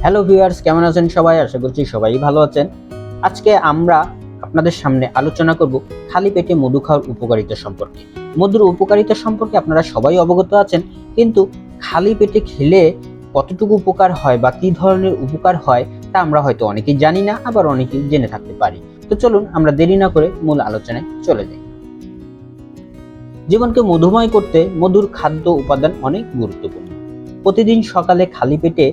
Hello viewers, কেমন আছেন সবাই? আশা করছি সবাই ভালো আছেন। আজকে আমরা আপনাদের সামনে আলোচনা করব খালি পেটে মধু খাওয়ার উপকারিতা সম্পর্কে। মধুর উপকারিতা সম্পর্কে আপনারা সবাই অবগত আছেন, কিন্তু খালি পেটে খেলে কতটুকু উপকার হয় বা কি ধরনের উপকার হয় তা আমরা হয়তো অনেকেই জানি না, আবার অনেকেই জেনে থাকতে পারি। তো চলুন আমরা দেরি না করে মূল আলোচনায় চলে যাই। জীবনকে মধুময় করতে মধুর খাদ্য উপাদান অনেক গুরুত্বপূর্ণ। প্রতিদিন সকালে খালি পেটে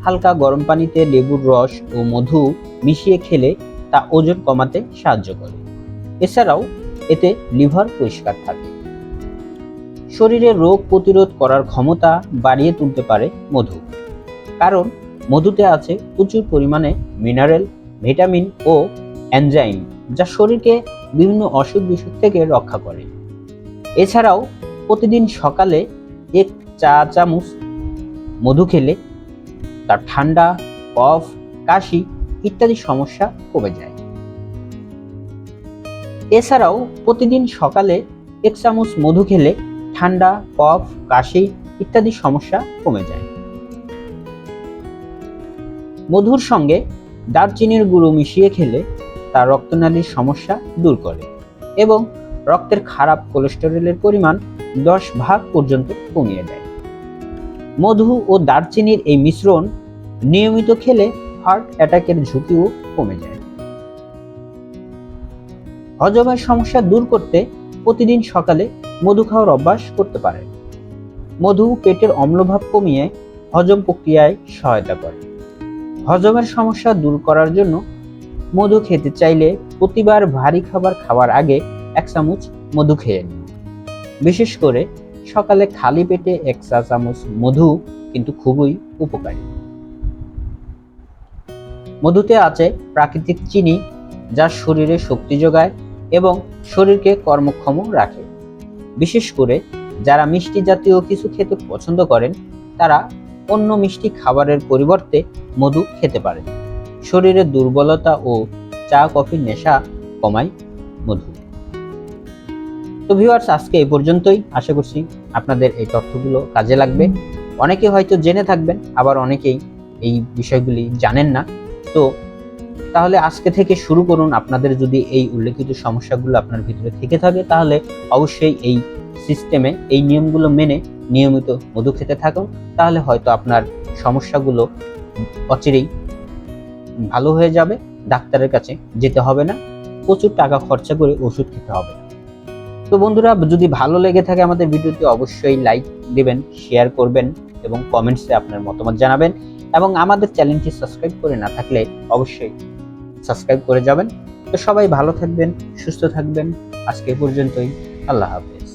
হালকা গরম পানিতে লেবুর রস ও মধু মিশিয়ে খেলে তা ওজন কমাতে সাহায্য করে। এছাড়াও এতে লিভার পরিষ্কার থাকে। শরীরে রোগ প্রতিরোধ করার ক্ষমতা বাড়িয়ে তুলতে পারে মধু, কারণ মধুতে আছে প্রচুর পরিমাণে মিনারেল, ভিটামিন ও এনজাইম, যা শরীরকে বিভিন্ন অসুখ বিসুখ থেকে রক্ষা করে। এছাড়াও প্রতিদিন সকালে 1 চা চামচ মধু খেলে তার ঠান্ডা, কফ, কাশি ইত্যাদি সমস্যা কমে যায়। এছাড়াও প্রতিদিন সকালে 1 চামচ মধু খেলে ঠান্ডা, কফ, কাশি ইত্যাদি সমস্যা কমে যায়। মধুর সঙ্গে দারচিনির গুঁড়ো মিশিয়ে খেলে তা রক্তনালীর সমস্যা দূর করে এবং রক্তের খারাপ কোলেস্টেরলের পরিমাণ 10 ভাগ পর্যন্ত কমিয়ে দেয়। মধু ও দারচিনির এই মিশ্রণ নিয়মিত খেলে হার্ট অ্যাটাকের ঝুঁকিও কমে যায়। হজমের সমস্যা দূর করতে প্রতিদিন সকালে মধু খাওয়ার অভ্যাস করতে পারে। মধু পেটের অম্লভাব কমিয়ে হজম প্রক্রিয়ায় সহায়তা করে। হজমের সমস্যা দূর করার জন্য মধু খেতে চাইলে প্রতিবার ভারী খাবার খাওয়ার আগে 1 চামচ মধু খেয়ে নিন। বিশেষ করে সকালে খালি পেটে 1 চা চামচ মধু কিন্তু খুবই উপকারী। মধুতে আছে প্রাকৃতিক চিনি, যা শরীরে শক্তি যোগায় এবং শরীরকে কর্মক্ষম রাখে। বিশেষ করে যারা মিষ্টি জাতীয় কিছু খেতে পছন্দ করেন, তারা অন্য মিষ্টি খাবারের পরিবর্তে মধু খেতে পারেন। শরীরের দুর্বলতা ও চা কফির নেশা কমায় মধু। তো ভিউয়ার্স, আজকে এই পর্যন্তই। আশা করছি আপনাদের এই তথ্যগুলো কাজে লাগবে। অনেকে হয়তো জেনে থাকবেন, আবার অনেকেই এই বিষয়গুলি জানেন না। তো তাহলে আজকে থেকে শুরু করুন। আপনাদের যদি এই উল্লেখিত সমস্যাগুলো আপনার ভিতরে থেকে থাকে, তাহলে অবশ্যই এই সিস্টেমে, এই নিয়মগুলো মেনে নিয়মিত মধু খেতে থাকুন। তাহলে হয়তো আপনার সমস্যাগুলো অচিরেই ভালো হয়ে যাবে। ডাক্তারের কাছে যেতে হবে না, প্রচুর টাকা খরচা করে ওষুধ খেতে হবে না। তো বন্ধুরা, যদি ভালো লেগে থাকে আমাদের ভিডিওটি, অবশ্যই লাইক দিবেন, শেয়ার করবেন এবং কমেন্টসে আপনার মতামত জানাবেন। এবং আমাদের চ্যানেলটি সাবস্ক্রাইব করে না থাকলে অবশ্যই সাবস্ক্রাইব করে যাবেন। তো সবাই ভালো থাকবেন, সুস্থ থাকবেন। আজকে পর্যন্তই। আল্লাহ হাফেজ।